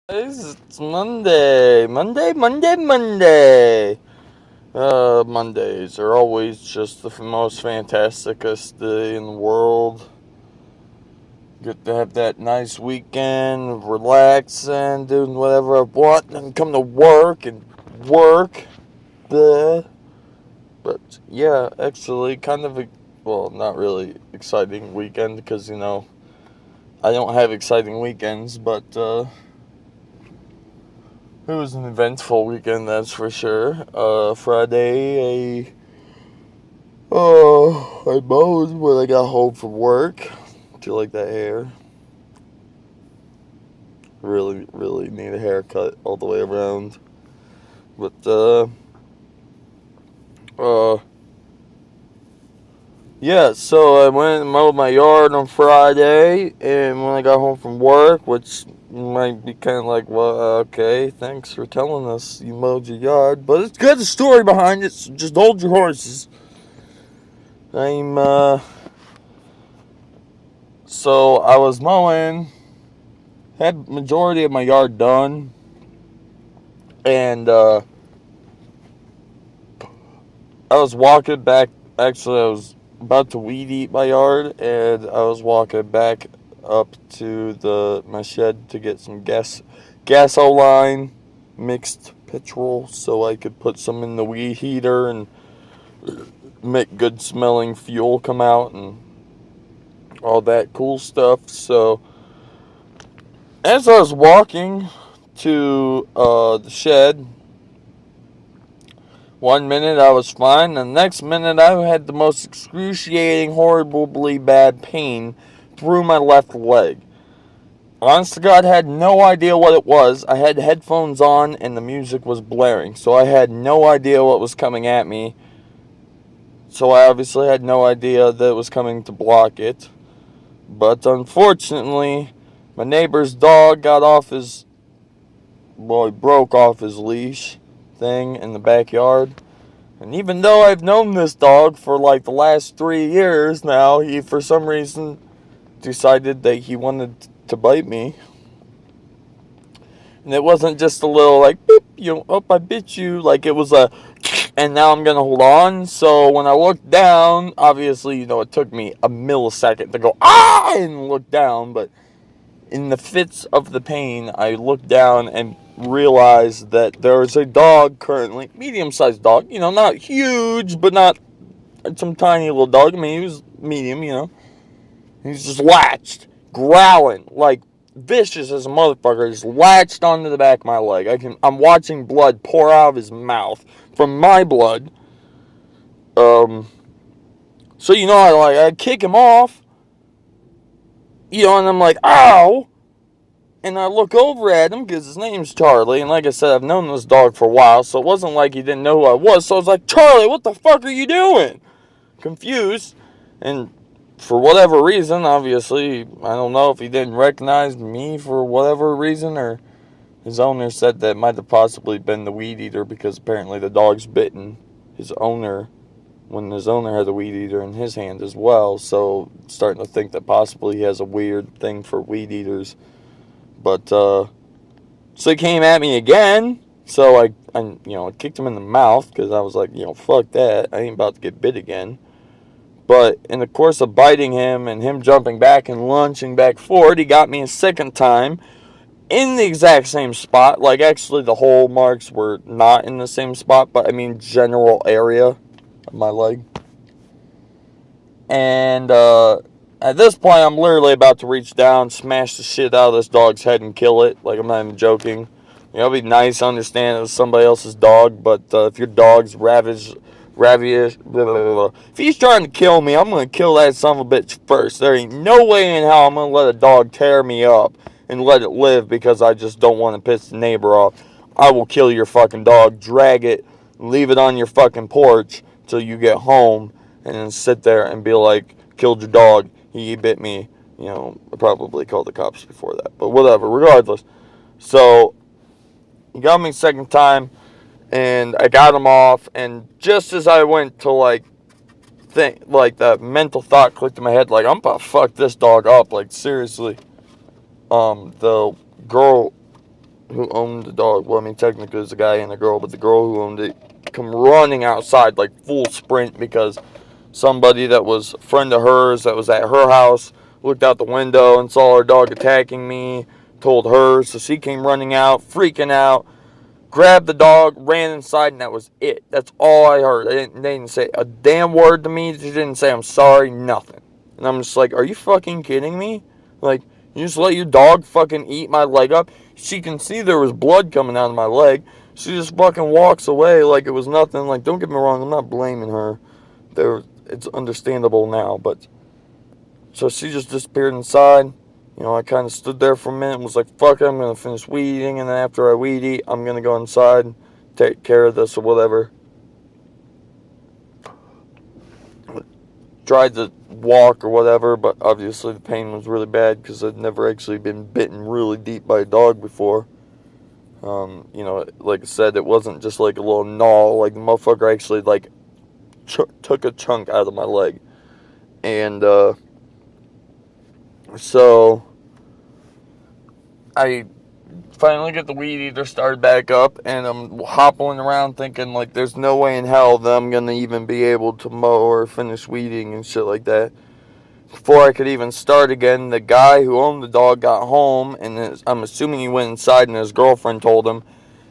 Guys, it's Monday. Monday. Mondays are always just the most fantasticest day in the world. Get to have that nice weekend, relaxing, doing whatever I want, and come to work and work. Bleh. But yeah, actually, kind of well, not really exciting weekend because I don't have exciting weekends, but it was an eventful weekend, that's for sure. Friday, I mowed when I got home from work. Do you like that hair? Really, really need a haircut all the way around. But, uh, yeah, so I went and mowed my yard on Friday, and when I got home from work, which might be kind of like, well, okay, thanks for telling us you mowed your yard, but it's got a story behind it, so just hold your horses. I'm, so I was mowing, had majority of my yard done, and, I was walking back, actually I was about to weed eat my yard, and I was walking back up to my shed to get some gasoline mixed petrol so I could put some in the weed heater and make good smelling fuel come out and all that cool stuff. So as I was walking to the shed, one minute I was fine, and the next minute I had the most excruciating, horribly bad pain through my left leg. Honest to God, I had no idea what it was. I had headphones on and the music was blaring, so I had no idea what was coming at me. So I obviously had no idea that it was coming to block it. But unfortunately, my neighbor's dog he broke off his leash thing in the backyard. And even though I've known this dog for like the last 3 years now, he for some reason decided that he wanted to bite me. And it wasn't just a little like, beep, I bit you. Like it was and now I'm going to hold on. So when I looked down, obviously, it took me a millisecond to go, and look down. But in the fits of the pain, I looked down and realized that there is a dog currently, medium-sized dog, not huge, but not some tiny little dog. I mean, he was medium. He's just latched, growling, like vicious as a motherfucker, just latched onto the back of my leg. I'm watching blood pour out of his mouth from my blood. So I kick him off, and I'm like, ow! And I look over at him because his name's Charlie. And like I said, I've known this dog for a while. So it wasn't like he didn't know who I was. So I was like, Charlie, what the fuck are you doing? Confused. And for whatever reason, obviously, I don't know if he didn't recognize me for whatever reason. Or his owner said that it might have possibly been the weed eater. Because apparently the dog's bitten his owner when his owner had a weed eater in his hand as well. So starting to think that possibly he has a weird thing for weed eaters. But, so he came at me again. So I kicked him in the mouth because I was like, fuck that. I ain't about to get bit again. But in the course of biting him and him jumping back and lunging back forward, he got me a second time in the exact same spot. Like, actually, the hole marks were not in the same spot, but I mean, general area of my leg. And, at this point, I'm literally about to reach down, smash the shit out of this dog's head and kill it. Like, I'm not even joking. It'd be nice to understand it was somebody else's dog, but if your dog's ravish, blah, blah, blah. If he's trying to kill me, I'm going to kill that son of a bitch first. There ain't no way in hell I'm going to let a dog tear me up and let it live because I just don't want to piss the neighbor off. I will kill your fucking dog, drag it, leave it on your fucking porch till you get home, and then sit there and be like, killed your dog. He bit me. I probably called the cops before that. But whatever, regardless. So, he got me second time, and I got him off, and just as I went to, that mental thought clicked in my head, like, I'm about to fuck this dog up, like, seriously. The girl who owned the dog, well, I mean, technically it was a guy and a girl, but the girl who owned it come running outside, like, full sprint, because somebody that was a friend of hers that was at her house looked out the window and saw her dog attacking me, told her, so she came running out, freaking out, grabbed the dog, ran inside, and that was it. That's all I heard. They didn't say a damn word to me. They didn't say I'm sorry, nothing. And I'm just like, are you fucking kidding me? Like, you just let your dog fucking eat my leg up? She can see there was blood coming out of my leg. She just fucking walks away like it was nothing. Like, don't get me wrong, I'm not blaming her. It's understandable now, but... So she just disappeared inside. You know, I kind of stood there for a minute and was like, fuck it, I'm going to finish weed eating, and then after I weed eat, I'm going to go inside and take care of this or whatever. Tried to walk or whatever, but obviously the pain was really bad because I'd never actually been bitten really deep by a dog before. You know, like I said, it wasn't just like a little gnaw. Like, the motherfucker actually, like, took a chunk out of my leg. And, so I finally get the weed eater started back up, and I'm hoppling around thinking, like, there's no way in hell that I'm going to even be able to mow or finish weeding and shit like that. Before I could even start again, the guy who owned the dog got home, and I'm assuming he went inside and his girlfriend told him.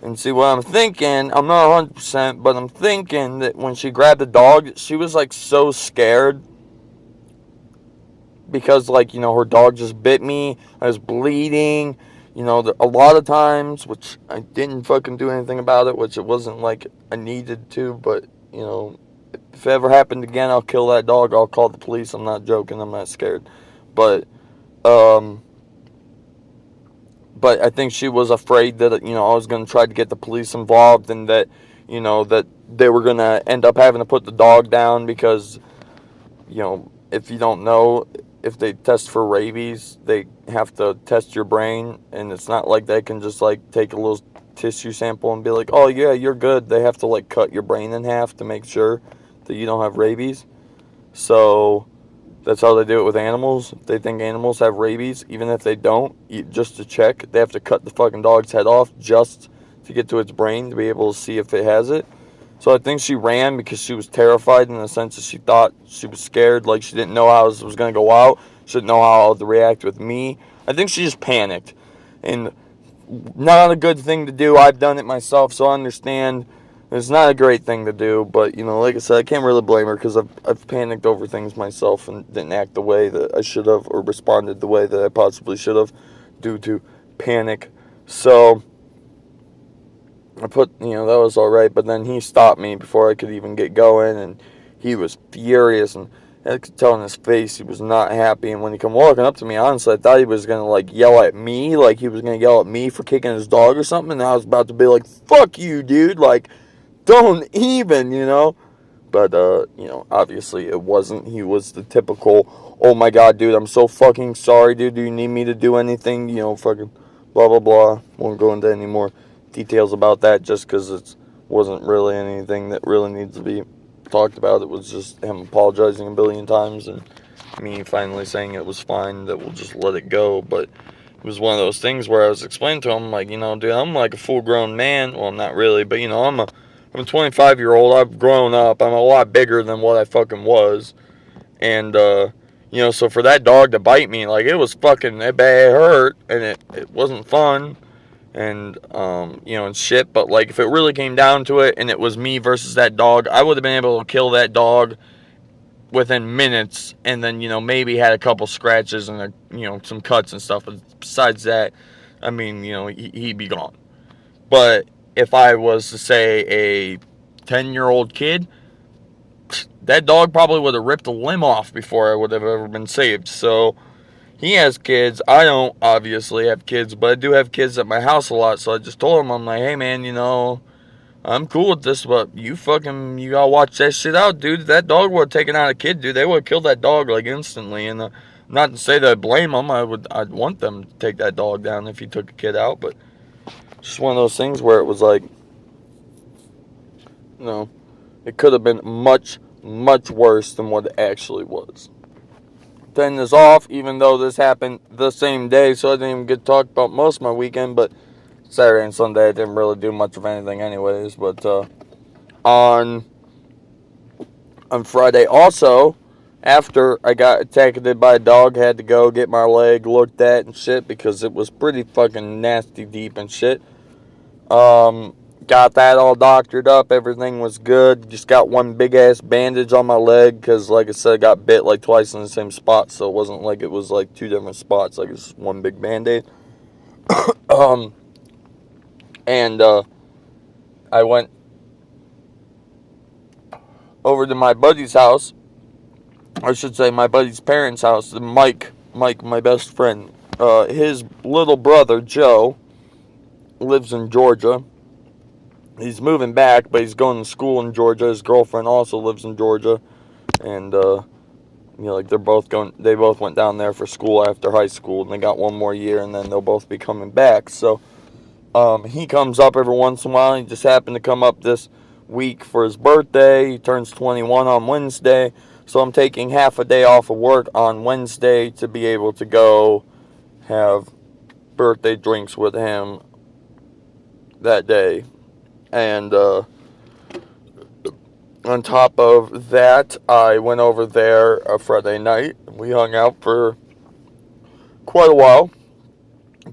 And see, what I'm thinking, I'm not 100%, but I'm thinking that when she grabbed the dog, she was, like, so scared. Because, like, you know, her dog just bit me. I was bleeding. You know, a lot of times, which I didn't fucking do anything about it, which it wasn't like I needed to, but, you know, if it ever happened again, I'll kill that dog. I'll call the police. I'm not joking. I'm not scared. But I think she was afraid that, you know, I was going to try to get the police involved and that, you know, that they were going to end up having to put the dog down because, you know, if you don't know, if they test for rabies, they have to test your brain, and it's not like they can just, like, take a little tissue sample and be like, oh, yeah, you're good. They have to, like, cut your brain in half to make sure that you don't have rabies. So that's how they do it with animals. If they think animals have rabies, even if they don't, just to check, they have to cut the fucking dog's head off just to get to its brain to be able to see if it has it. So I think she ran because she was terrified in the sense that she thought she was scared, like she didn't know how it was going to go out. She didn't know how to react with me. I think she just panicked. And not a good thing to do. I've done it myself, so I understand. It's not a great thing to do, but, you know, like I said, I can't really blame her because I've panicked over things myself and didn't act the way that I should have or responded the way that I possibly should have due to panic. So that was alright, but then he stopped me before I could even get going, and he was furious, and I could tell in his face he was not happy, and when he come walking up to me, honestly, I thought he was going to, like, yell at me, like he was going to yell at me for kicking his dog or something, and I was about to be like, fuck you, dude, like, don't even, you know, but, obviously it wasn't. He was the typical, oh my god, dude, I'm so fucking sorry, dude, do you need me to do anything, fucking blah, blah, blah, won't go into any more details about that just because it wasn't really anything that really needs to be talked about. It was just him apologizing a billion times and me finally saying it was fine, that we'll just let it go. But it was one of those things where I was explaining to him, like, dude, I'm like a full-grown man. Well, not really, but, I'm a 25-year-old. I've grown up. I'm a lot bigger than what I fucking was. And, so for that dog to bite me, like, it was fucking, it hurt, and it wasn't fun. And, and shit, but, like, if it really came down to it, and it was me versus that dog, I would have been able to kill that dog within minutes, and then, maybe had a couple scratches and, some cuts and stuff, but besides that, I mean, he'd be gone. But if I was to say a 10-year-old kid, that dog probably would have ripped a limb off before I would have ever been saved. So he has kids. I don't obviously have kids, but I do have kids at my house a lot. So I just told him, I'm like, hey man, I'm cool with this, but you gotta watch that shit out, dude. If that dog would have taken out a kid, dude, they would have killed that dog like instantly. And not to say that I blame them, I'd want them to take that dog down if he took a kid out, but just one of those things where it was like, it could have been much, much worse than what it actually was. 10 is off, even though this happened the same day, so I didn't even get to talk about most of my weekend, but Saturday and Sunday I didn't really do much of anything anyways, but on Friday also, after I got attacked by a dog, had to go get my leg looked at and shit because it was pretty fucking nasty deep and shit. Got that all doctored up. Everything was good. Just got one big ass bandage on my leg because, like I said, I got bit like twice in the same spot. So it wasn't like it was like two different spots. Like it's one big band-aid. And I went over to my buddy's house. I should say my buddy's parents' house. Mike, my best friend. His little brother, Joe, lives in Georgia. He's moving back, but he's going to school in Georgia. His girlfriend also lives in Georgia. And, like they both went down there for school after high school, and they got one more year, and then they'll both be coming back. So, he comes up every once in a while. He just happened to come up this week for his birthday. He turns 21 on Wednesday. So I'm taking half a day off of work on Wednesday to be able to go have birthday drinks with him that day. And on top of that, I went over there a Friday night. We hung out for quite a while.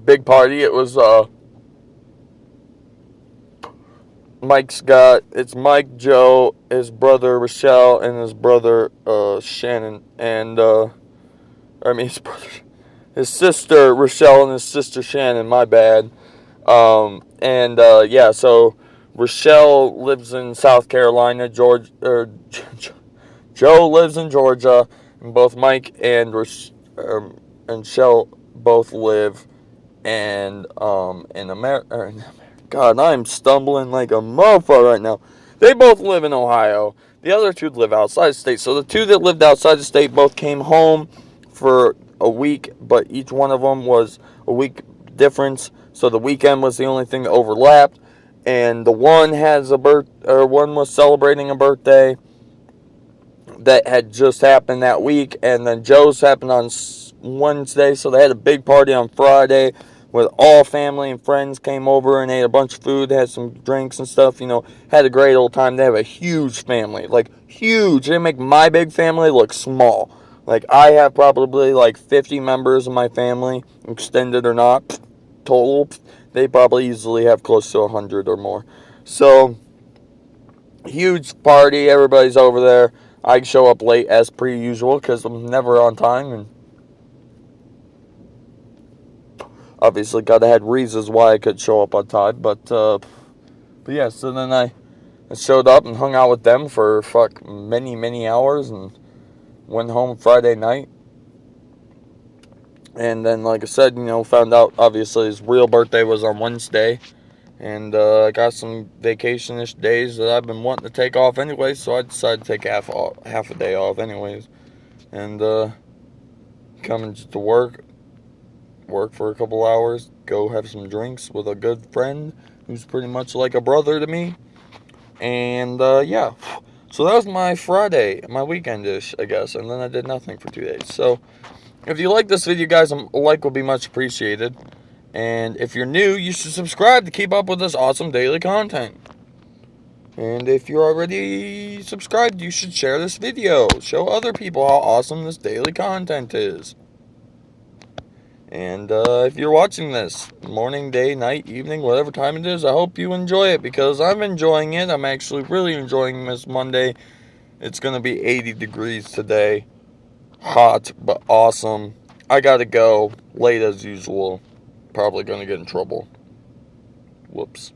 Big party. It was it's Mike, Joe, his brother Rochelle, and his brother Shannon, and his sister Rochelle and his sister Shannon. My bad. So Rochelle lives in South Carolina. Joe lives in Georgia, and both Mike and Rochelle both live in America. God, I'm stumbling like a motherfucker right now. They both live in Ohio. The other two live outside the state. So the two that lived outside the state both came home for a week, but each one of them was a week difference. So the weekend was the only thing that overlapped. And the one one was celebrating a birthday that had just happened that week, and then Joe's happened on Wednesday. So they had a big party on Friday, with all family and friends came over and ate a bunch of food, had some drinks and stuff, had a great old time. They have a huge family, like huge. They make my big family look small. Like I have probably like 50 members of my family, extended or not, total. They probably easily have close to 100 or more. So, huge party, everybody's over there. I show up late as per usual because I'm never on time, and obviously, God, I had reasons why I could show up on time, but yeah, so then I showed up and hung out with them for many, many hours, and went home Friday night. And then, like I said, found out, obviously, his real birthday was on Wednesday, and I got some vacation-ish days that I've been wanting to take off anyway, so I decided to take half a day off anyways, and coming to work for a couple hours, go have some drinks with a good friend who's pretty much like a brother to me. And yeah, so that was my Friday, my weekend-ish, I guess, and then I did nothing for 2 days. So if you like this video, guys, a like would be much appreciated. And if you're new, you should subscribe to keep up with this awesome daily content. And if you're already subscribed, you should share this video. Show other people how awesome this daily content is. And if you're watching this morning, day, night, evening, whatever time it is, I hope you enjoy it, because I'm enjoying it. I'm actually really enjoying this Monday. It's going to be 80 degrees today. Hot, but awesome. I got to go late as usual. Probably going to get in trouble. Whoops.